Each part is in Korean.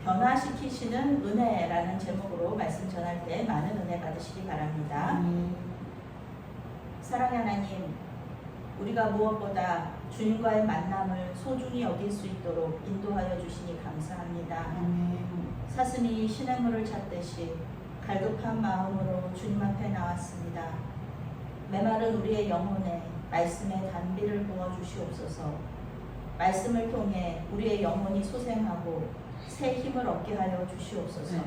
변화시키시는 은혜라는 제목으로 말씀 전할 때 많은 은혜 받으시기 바랍니다. 사랑의 하나님, 우리가 무엇보다 주님과의 만남을 소중히 여길 수 있도록 인도하여 주시니 감사합니다. 사슴이 시냇물을 찾듯이 갈급한 마음으로 주님 앞에 나왔습니다. 메마른 우리의 영혼에 말씀의 단비를 부어주시옵소서. 말씀을 통해 우리의 영혼이 소생하고 새 힘을 얻게 하여 주시옵소서.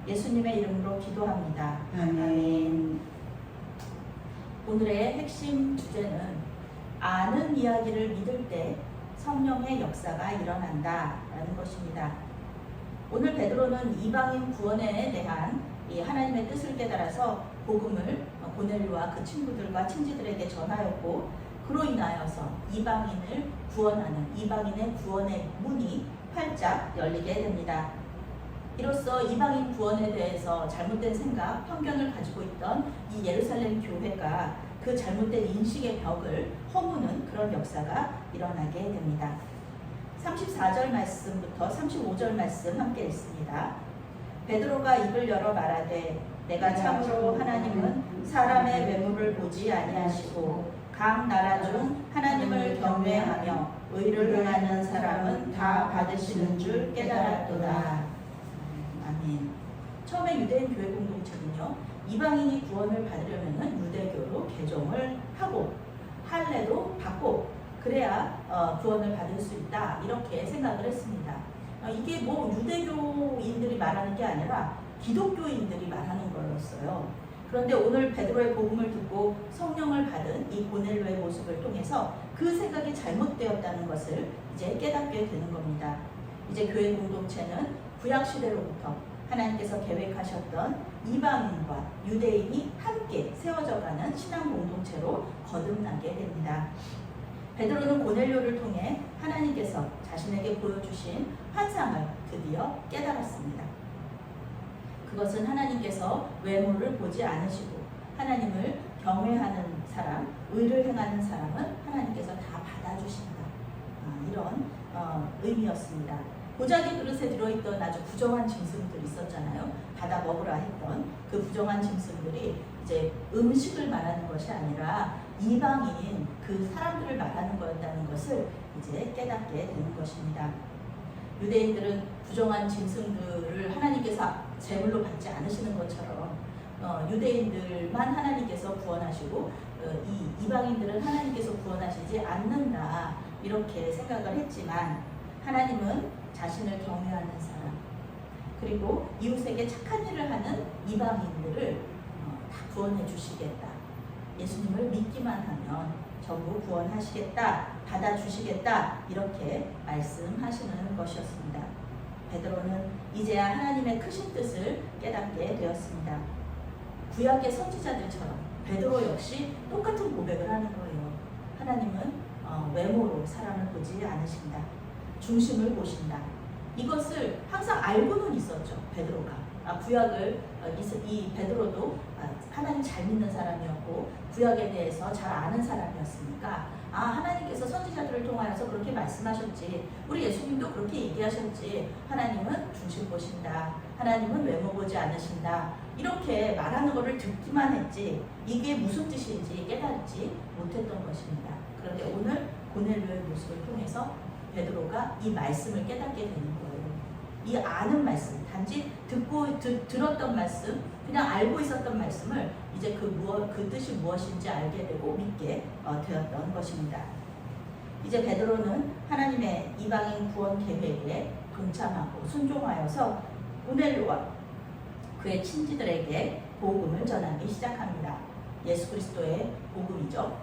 예수님의 이름으로 기도합니다. 아멘. 오늘의 핵심 주제는 아는 이야기를 믿을 때 성령의 역사가 일어난다 라는 것입니다. 오늘 베드로는 이방인 구원에 대한 이 하나님의 뜻을 깨달아서 복음을 고넬료와 그 친구들과 친지들에게 전하였고, 그로 인하여서 이방인을 구원하는 이방인의 구원의 문이 활짝 열리게 됩니다. 이로써 이방인 구원에 대해서 잘못된 생각, 편견을 가지고 있던 이 예루살렘 교회가 그 잘못된 인식의 벽을 허무는 그런 역사가 일어나게 됩니다. 34절 말씀부터 35절 말씀 함께 읽습니다. 베드로가 입을 열어 말하되 내가 참으로 하나님은 사람의 외모를 보지 아니하시고 각 나라 중 하나님을 경외하며 의를 행하는 사람은 다 받으시는 줄 깨달았도다. 아멘. 처음에 유대인 교회 공동체는요, 이방인이 구원을 받으려면 유대교로 개종을 하고 할례도 받고 그래야 구원을 받을 수 있다, 이렇게 생각을 했습니다. 이게 뭐 유대교인들이 말하는 게 아니라 기독교인들이 말하는 거였어요. 그런데 오늘 베드로의 복음을 듣고 성령을 받은 이 고넬료의 모습을 통해서 그 생각이 잘못되었다는 것을 이제 깨닫게 되는 겁니다. 이제 교회 공동체는 구약시대로부터 하나님께서 계획하셨던 이방인과 유대인이 함께 세워져가는 신앙 공동체로 거듭나게 됩니다. 베드로는 고넬료를 통해 하나님께서 자신에게 보여주신 환상을 드디어 깨달았습니다. 그것은 하나님께서 외모를 보지 않으시고 하나님을 경외하는 사람, 의를 행하는 사람은 하나님께서 다 받아주신다, 이런 의미였습니다. 보자기 그릇에 들어있던 아주 부정한 짐승들이 있었잖아요. 받아 먹으라 했던 그 부정한 짐승들이 이제 음식을 말하는 것이 아니라 이방인 그 사람들을 말하는 거였다는 것을 이제 깨닫게 되는 것입니다. 유대인들은 부정한 짐승들을 하나님께서 제물로 받지 않으시는 것처럼 유대인들만 하나님께서 구원하시고 이 이방인들은 하나님께서 구원하시지 않는다, 이렇게 생각을 했지만 하나님은 자신을 경외하는 사람, 그리고 이웃에게 착한 일을 하는 이방인들을 다 구원해 주시겠다, 예수님을 믿기만 하면 전부 구원하시겠다, 받아주시겠다, 이렇게 말씀하시는 것이었습니다. 베드로는 이제야 하나님의 크신 뜻을 깨닫게 되었습니다. 구약의 선지자들처럼 베드로 역시 똑같은 고백을 하는 거예요. 하나님은 외모로 사람을 보지 않으신다, 중심을 보신다. 이것을 항상 알고는 있었죠, 베드로가. 구약을 이 베드로도 하나님 잘 믿는 사람이었고 구약에 대해서 잘 아는 사람이었으니까 하나님께서 선지자들을 통하여서 그렇게 말씀하셨지, 우리 예수님도 그렇게 얘기하셨지, 하나님은 중심 보신다, 하나님은 외모 보지 않으신다, 이렇게 말하는 것을 듣기만 했지 이게 무슨 뜻인지 깨닫지 못했던 것입니다. 그런데 오늘 고넬료의 모습을 통해서 베드로가 이 말씀을 깨닫게 되는 거예요. 이 아는 말씀, 단지 들었던 말씀, 그냥 알고 있었던 말씀을 이제 그 뜻이 무엇인지 알게 되고 믿게 되었던 것입니다. 이제 베드로는 하나님의 이방인 구원 계획에 동참하고 순종하여서 고넬료와 그의 친지들에게 복음을 전하기 시작합니다. 예수 그리스도의 복음이죠.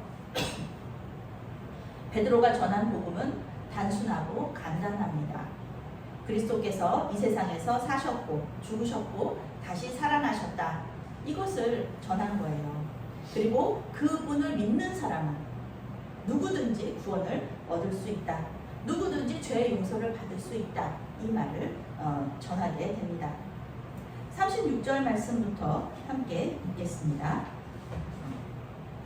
베드로가 전한 복음은 단순하고 간단합니다. 그리스도께서 이 세상에서 사셨고 죽으셨고 다시 살아나셨다, 이것을 전한 거예요. 그리고 그분을 믿는 사람은 누구든지 구원을 얻을 수 있다, 누구든지 죄의 용서를 받을 수 있다, 이 말을 전하게 됩니다. 36절 말씀부터 함께 읽겠습니다.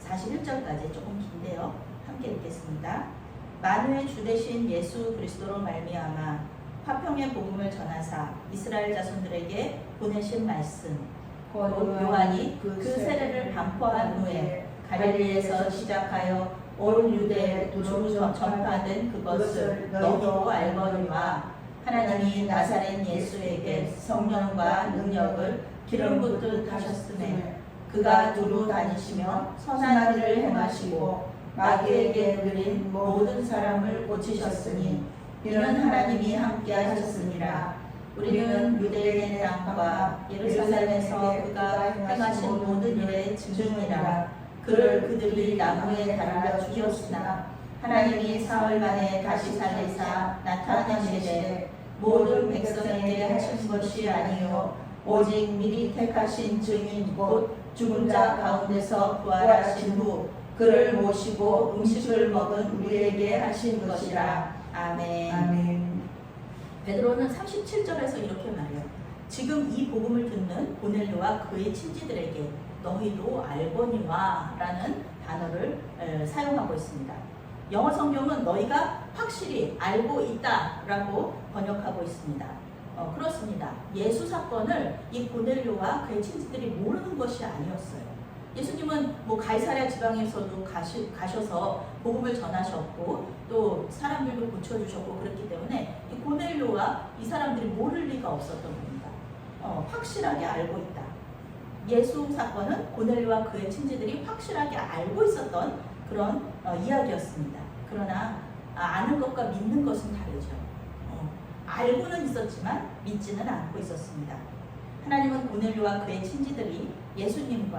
41절까지 조금 긴데요, 함께 읽겠습니다. 만유의 주 되신 예수 그리스도로 말미암아 화평의 복음을 전하사 이스라엘 자손들에게 보내신 말씀 곧 요한이 그 세례를 반포한 후에 갈릴리에서 시작하여 온 유대에 두루 전파된 그것을 너희도 알거니와 하나님이 나사렛 예수에게 성령과 능력을 기름 붓듯 하셨으며 그가 두루 다니시며 선한 일을 행하시고 마귀에게 눌린 모든 사람을 고치셨으니 이는 하나님이 함께 하셨습니다. 우리는 유대인의 땅과 예루살렘에서 그가 행하신 모든 일의 증인이라. 그를 그들이 나무에 달아 죽였으나 하나님이 사흘 만에 다시 살리사 나타내시되 모든 백성에게 하신 것이 아니요 오직 미리 택하신 증인 곧 죽은 자 가운데서 부활하신 후 그를 모시고 음식을 먹은 우리에게 하신 것이라. 아멘. 아멘. 베드로는 37절에서 이렇게 말해요. 지금 이 복음을 듣는 고넬료와 그의 친지들에게 너희도 알거니와 라는 단어를 사용하고 있습니다. 영어 성경은 너희가 확실히 알고 있다 라고 번역하고 있습니다. 그렇습니다. 예수 사건을 이 고넬료와 그의 친지들이 모르는 것이 아니었어요. 예수님은 뭐 가이사랴 지방에서도 가셔서 복음을 전하셨고 또 사람들도 고쳐주셨고 그렇기 때문에 이 고넬료와 이 사람들이 모를 리가 없었던 겁니다. 확실하게 알고 있다. 예수 사건은 고넬료와 그의 친지들이 확실하게 알고 있었던 그런 이야기였습니다. 그러나 아는 것과 믿는 것은 다르죠. 알고는 있었지만 믿지는 않고 있었습니다. 하나님은 고넬료와 그의 친지들이 예수님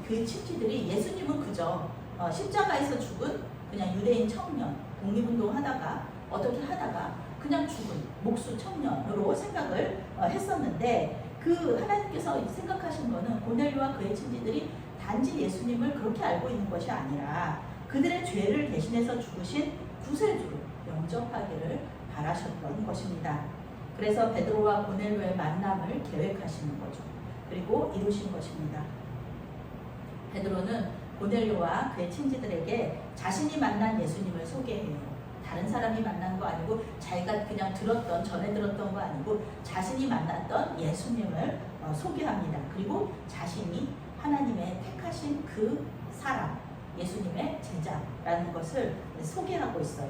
그의 친지들이 예수님은 그저 십자가에서 죽은 그냥 유대인 청년, 독립운동 하다가 어떻게 하다가 그냥 죽은 목수 청년으로 생각을 했었는데 그 하나님께서 생각하신 거는 고넬료와 그의 친지들이 단지 예수님을 그렇게 알고 있는 것이 아니라 그들의 죄를 대신해서 죽으신 구세주로 영접하기를 바라셨던 것입니다. 그래서 베드로와 고넬료의 만남을 계획하시는 거죠. 그리고 이루신 것입니다. 베드로는 고넬료와 그의 친지들에게 자신이 만난 예수님을 소개해요. 다른 사람이 만난 거 아니고 자기가 그냥 전에 들었던 거 아니고 자신이 만났던 예수님을 소개합니다. 그리고 자신이 하나님의 택하신 그 사람, 예수님의 제자라는 것을 소개하고 있어요.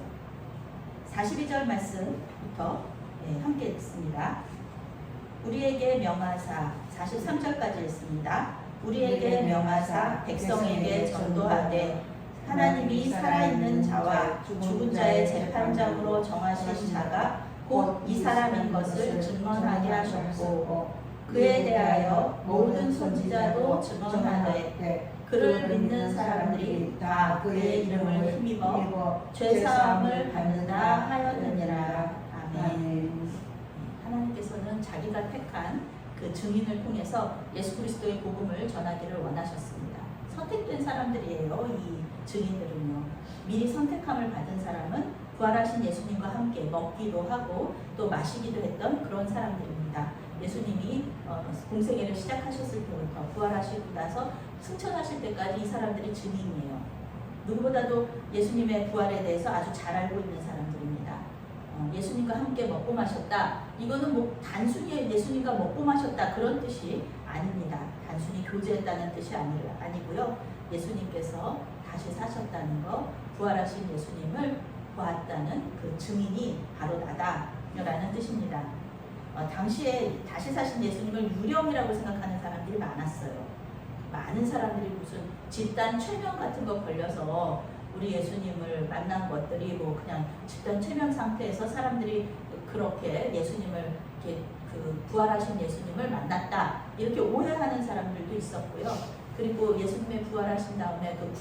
42절 말씀부터 함께 읽습니다. 우리에게 명하사 43절까지 읽습니다. 우리에게 명하사 백성에게 전도하되 하나님이 살아있는 자와 죽은 자의 재판장으로 정하신 자가 곧 이 사람인 것을 증언하게 하셨고 그에 대하여 모든 선지자도 증언하되 그를 믿는 사람들이 다 그의 이름을 힘입어 죄사함을 받는다 하였느니라. 아멘. 하나님께서는 자기가 택한 그 증인을 통해서 예수 그리스도의 복음을 전하기를 원하셨습니다. 선택된 사람들이에요. 이 증인들은요. 미리 선택함을 받은 사람은 부활하신 예수님과 함께 먹기도 하고 또 마시기도 했던 그런 사람들입니다. 예수님이 공생애를 시작하셨을 때부터 부활하시고 나서 승천하실 때까지 이 사람들이 증인이에요. 누구보다도 예수님의 부활에 대해서 아주 잘 알고 있는 사람들입니다. 예수님과 함께 먹고 마셨다. 이거는 뭐 단순히 예수님과 먹고 마셨다 그런 뜻이 아닙니다. 단순히 교제했다는 뜻이 아니고요. 예수님께서 다시 사셨다는 것, 부활하신 예수님을 보았다는 그 증인이 바로 나다라는 뜻입니다. 당시에 다시 사신 예수님을 유령이라고 생각하는 사람들이 많았어요. 많은 사람들이 무슨 집단 최면 같은 거 걸려서 우리 예수님을 만난 것들이 뭐 그냥 집단 최면 상태에서 사람들이 그렇게 예수님을 이렇게 그 부활하신 예수님을 만났다 이렇게 오해하는 사람들도 있었고요. 그리고 예수님의 부활하신 다음에 그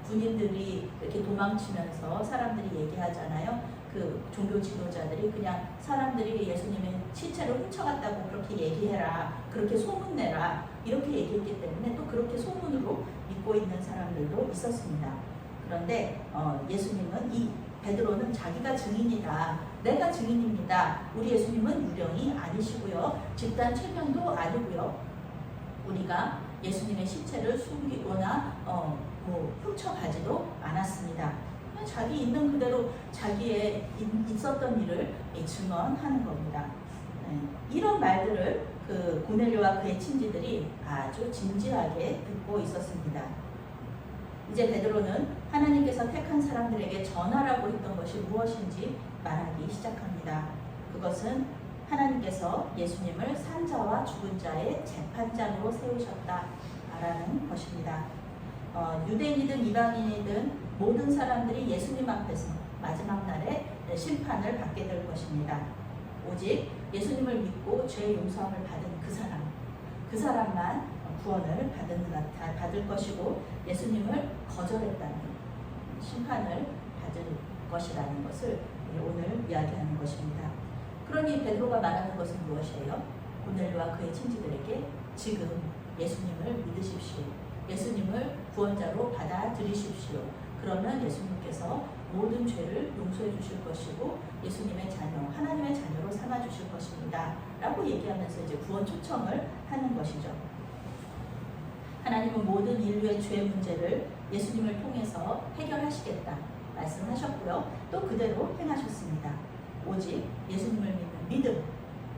군인들이 이렇게 도망치면서 사람들이 얘기하잖아요. 그 종교 지도자들이 그냥 사람들이 예수님의 시체를 훔쳐갔다고 그렇게 얘기해라, 그렇게 소문내라 이렇게 얘기했기 때문에 또 그렇게 소문으로 믿고 있는 사람들도 있었습니다. 그런데 예수님은 이 베드로는 자기가 증인이다, 내가 증인입니다. 우리 예수님은 유령이 아니시고요, 집단 최면도 아니고요, 우리가 예수님의 시체를 숨기거나 훔쳐가지도 않았습니다. 그냥 자기 있는 그대로 자기의 있었던 일을 증언하는 겁니다. 이런 말들을 그 고넬료와 그의 친지들이 아주 진지하게 듣고 있었습니다. 이제 베드로는 하나님께서 택한 사람들에게 전하라고 했던 것이 무엇인지 말하기 시작합니다. 그것은 하나님께서 예수님을 산자와 죽은 자의 재판장으로 세우셨다라는 것입니다. 유대인이든 이방인이든 모든 사람들이 예수님 앞에서 마지막 날에 심판을 받게 될 것입니다. 오직 예수님을 믿고 죄 용서함을 받은 그 사람만 구원을 받을 것이고 예수님을 거절했다는 심판을 받을 것이라는 것을 오늘 이야기하는 것입니다. 그러니 베드로가 말하는 것은 무엇이에요? 고넬료와 그의 친지들에게 지금 예수님을 믿으십시오. 예수님을 구원자로 받아들이십시오. 그러면 예수님께서 모든 죄를 용서해 주실 것이고 예수님의 자녀, 하나님의 자녀로 삼아 주실 것입니다. 라고 얘기하면서 이제 구원 초청을 하는 것이죠. 하나님은 모든 인류의 죄 문제를 예수님을 통해서 해결하시겠다 말씀하셨고요. 또 그대로 행하셨습니다. 오직 예수님을 믿는 믿음,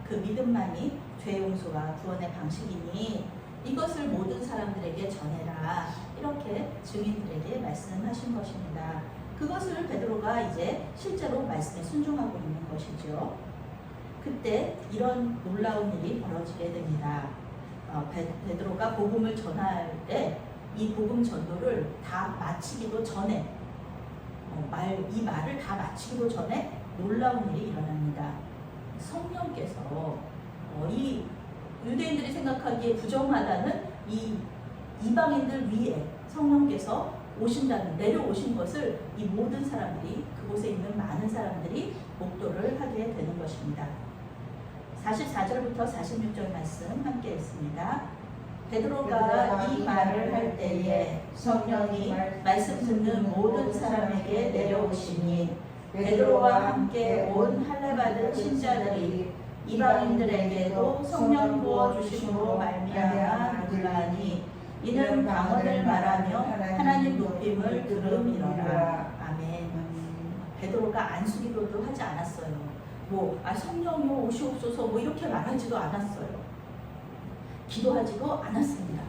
그 믿음만이 죄 용서와 구원의 방식이니 이것을 모든 사람들에게 전해라. 이렇게 증인들에게 말씀하신 것입니다. 그것을 베드로가 이제 실제로 말씀에 순종하고 있는 것이죠. 그때 이런 놀라운 일이 벌어지게 됩니다. 베드로가 복음을 전할 때 이 복음 전도를 다 마치기도 전에 이 말을 다 마치기도 전에 놀라운 일이 일어납니다. 성령께서 이 유대인들이 생각하기에 부정하다는 이 이방인들 위에 성령께서 내려오신 것을 이 모든 사람들이, 그곳에 있는 많은 사람들이 목도를 하게 되는 것입니다. 44절부터 46절 말씀 함께 읽습니다. 베드로가 이 말을 할 때에 성령이 말씀 듣는 모든 사람에게 내려오시니 베드로와 함께 온 할례받은 신자들이 이방인들에게도 성령 부어주심으로 말미암아 놀라니 이는 방언을 말하며 하나님 높임을 들음이로라. 아멘. 베드로가 안수기도도 하지 않았어요. 성령이여 오시옵소서 이렇게 말하지도 않았어요. 기도하지도 않았습니다.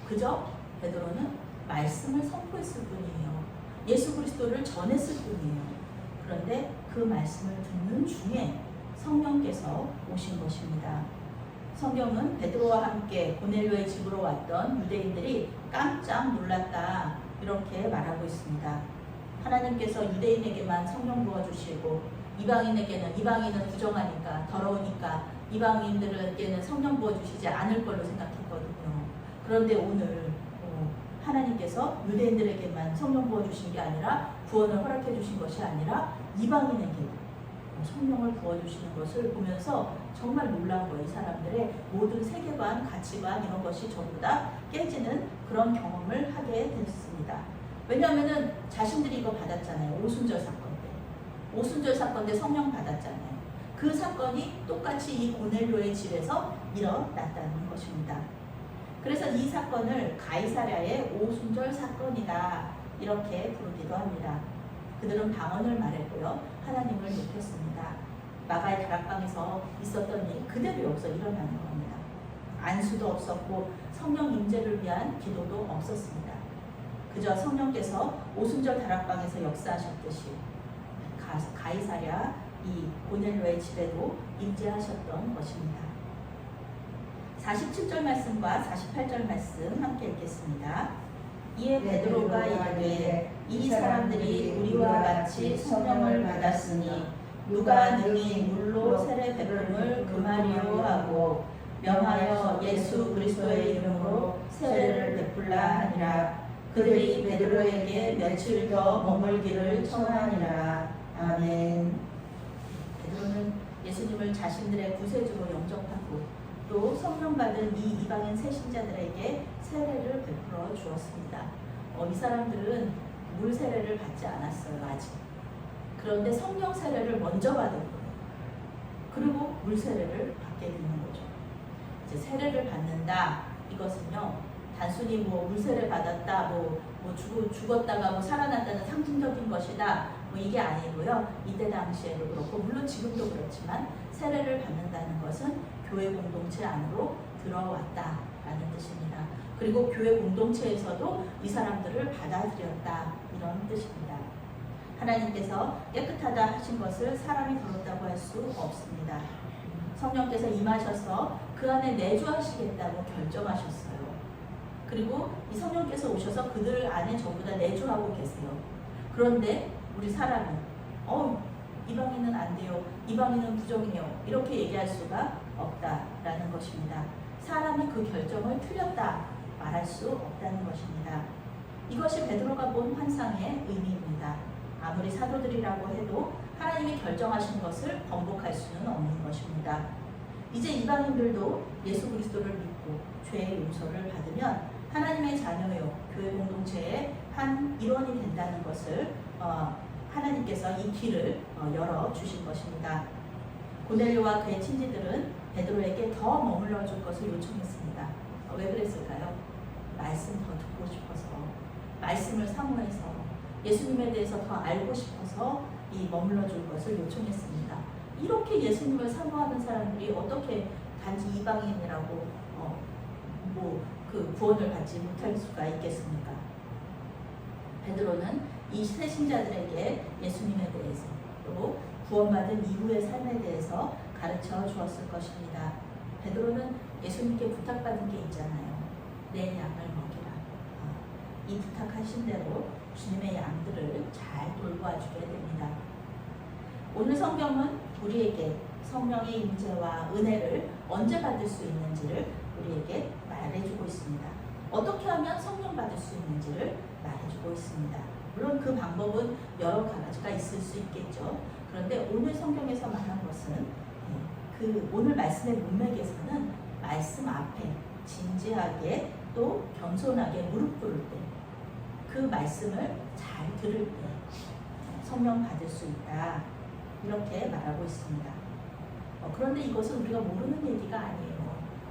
그저 베드로는 말씀을 선포했을 뿐이에요. 예수 그리스도를 전했을 뿐이에요. 그런데 그 말씀을 듣는 중에 성령께서 오신 것입니다. 성경은 베드로와 함께 고넬료의 집으로 왔던 유대인들이 깜짝 놀랐다 이렇게 말하고 있습니다. 하나님께서 유대인에게만 성령 부어주시고 이방인은 부정하니까 더러우니까 이방인들에게는 성령 부어주시지 않을 걸로 생각했거든요. 그런데 오늘 하나님께서 유대인들에게만 성령 부어주신 게 아니라 구원을 허락해 주신 것이 아니라 이방인에게도 성령을 부어주시는 것을 보면서 정말 놀라운 거예요. 이 사람들의 모든 세계관, 가치관 이런 것이 전부 다 깨지는 그런 경험을 하게 됐습니다. 왜냐하면 자신들이 이거 받았잖아요. 오순절 사건 때 성령 받았잖아요. 그 사건이 똑같이 이 고넬료의 집에서 일어났다는 것입니다. 그래서 이 사건을 가이사랴의 오순절 사건이다 이렇게 부르기도 합니다. 그들은 방언을 말했고요. 하나님을 높였습니다. 마가의 다락방에서 있었던 일 그대로 여기서 일어나는 겁니다. 안수도 없었고 성령 임재를 위한 기도도 없었습니다. 그저 성령께서 오순절 다락방에서 역사하셨듯이 가이사랴 이 고넬료의 집에도 임재하셨던 것입니다. 47절 말씀과 48절 말씀 함께 읽겠습니다. 이에 베드로가 이르되 이 사람들이 우리와 같이 성령을 받았으니 누가 능히 물로 세례 베품을 금하리요 하고 명하여 예수 그리스도의 이름으로 세례를 베풀라 하니라. 그들이 베드로에게 며칠 더 머물기를 청하니라. 아멘. 베드로는 예수님을 자신들의 구세주로 영접하고 또 성령 받은 이 이방인 세신자들에게 세례를 베풀어 주었습니다. 이 사람들은 물 세례를 받지 않았어요. 아직. 그런데 성령 세례를 먼저 받은 거예요. 그리고 물 세례를 받게 되는 거죠. 이제 세례를 받는다. 이것은요. 단순히 뭐 물세를 받았다, 죽었다가 뭐 살아났다는 상징적인 것이다, 뭐 이게 아니고요. 이때 당시에도 그렇고 물론 지금도 그렇지만 세례를 받는다는 것은 교회 공동체 안으로 들어왔다라는 뜻입니다. 그리고 교회 공동체에서도 이 사람들을 받아들였다, 이런 뜻입니다. 하나님께서 깨끗하다 하신 것을 사람이 더럽다고 할 수 없습니다. 성령께서 임하셔서 그 안에 내주하시겠다고 결정하셨어요. 그리고 이 성령께서 오셔서 그들 안에 전부 다 내주하고 계세요. 그런데 우리 사람이 이방인은 안 돼요, 이방인은 부정이에요, 이렇게 얘기할 수가 없다라는 것입니다. 사람이 그 결정을 틀렸다 말할 수 없다는 것입니다. 이것이 베드로가 본 환상의 의미입니다. 아무리 사도들이라고 해도 하나님이 결정하신 것을 번복할 수는 없는 것입니다. 이제 이방인들도 예수 그리스도를 믿고 죄의 용서를 받으면 하나님의 자녀요, 교회 공동체의 한 일원이 된다는 것을 하나님께서 이 길을 열어주신 것입니다. 고넬료와 그의 친지들은 베드로에게 더 머물러 줄 것을 요청했습니다. 왜 그랬을까요? 말씀 더 듣고 싶어서, 말씀을 사모해서, 예수님에 대해서 더 알고 싶어서 이 머물러 줄 것을 요청했습니다. 이렇게 예수님을 사모하는 사람들이 어떻게 단지 이방인이라고 그 구원을 받지 못할 수가 있겠습니까? 베드로는 이 새신자들에게 예수님에 대해서 또 구원받은 이후의 삶에 대해서 가르쳐 주었을 것입니다. 베드로는 예수님께 부탁받은 게 있잖아요. 내 양을 먹이라. 이 부탁하신 대로 주님의 양들을 잘 돌보아주게 됩니다. 오늘 성경은 우리에게 성령의 임재와 은혜를 언제 받을 수 있는지를 우리에게 말해주고 있습니다. 어떻게 하면 성령 받을 수 있는지를 말해주고 있습니다. 물론 그 방법은 여러 가지가 있을 수 있겠죠. 그런데 오늘 성경에서 말한 것은 그 오늘 말씀의 문맥에서는 말씀 앞에 진지하게 또 겸손하게 무릎 꿇을 때, 그 말씀을 잘 들을 때 성령 받을 수 있다, 이렇게 말하고 있습니다. 그런데 이것은 우리가 모르는 얘기가 아니에요.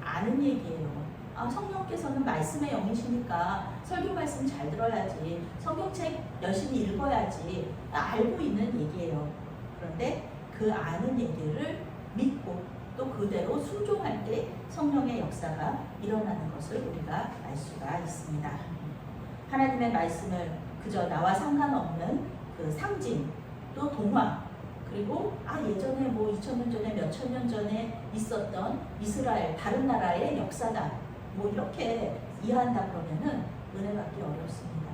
아는 얘기예요. 성령께서는 말씀의 영이시니까 설교 말씀 잘 들어야지, 성경책 열심히 읽어야지, 알고 있는 얘기예요. 그런데 그 아는 얘기를 믿고 또 그대로 순종할 때 성령의 역사가 일어나는 것을 우리가 알 수가 있습니다. 하나님의 말씀을 그저 나와 상관없는 그 상징, 또 동화, 그리고 예전에 2000년 전에 몇천 년 전에 있었던 이스라엘 다른 나라의 역사다, 이렇게 이해한다 그러면은 은혜 받기 어렵습니다.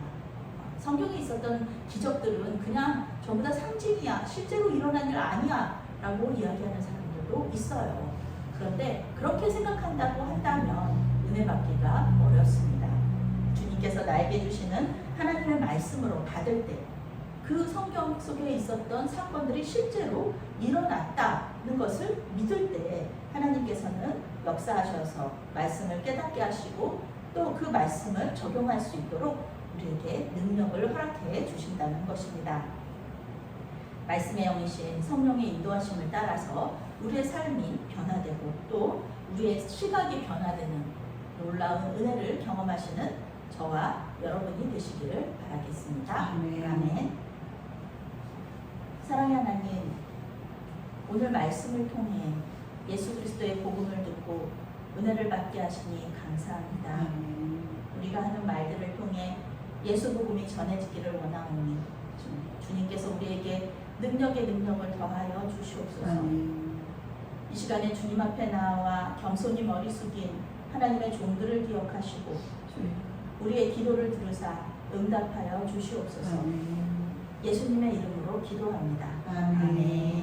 성경에 있었던 기적들은 그냥 전부 다 상징이야, 실제로 일어난 일 아니야 라고 이야기하는 사람들도 있어요. 그런데 그렇게 생각한다고 한다면 은혜 받기가 어렵습니다. 주님께서 나에게 주시는 하나님의 말씀으로 받을 때 그 성경 속에 있었던 사건들이 실제로 일어났다는 것을 믿을 때 하나님께서는 역사하셔서 말씀을 깨닫게 하시고 또 그 말씀을 적용할 수 있도록 우리에게 능력을 허락해 주신다는 것입니다. 말씀의 영이신 성령의 인도하심을 따라서 우리의 삶이 변화되고 또 우리의 시각이 변화되는 놀라운 은혜를 경험하시는 저와 여러분이 되시기를 바라겠습니다. 아멘. 사랑의 하나님, 오늘 말씀을 통해 예수 그리스도의 복음을 듣고 은혜를 받게 하시니 감사합니다. 우리가 하는 말들을 통해 예수 복음이 전해지기를 원하오니 주님께서 우리에게 능력의 능력을 더하여 주시옵소서. 이 시간에 주님 앞에 나와 겸손히 머리 숙인 하나님의 종들을 기억하시고 우리의 기도를 들으사 응답하여 주시옵소서. 예수님의 이름으로 기도합니다. 아멘.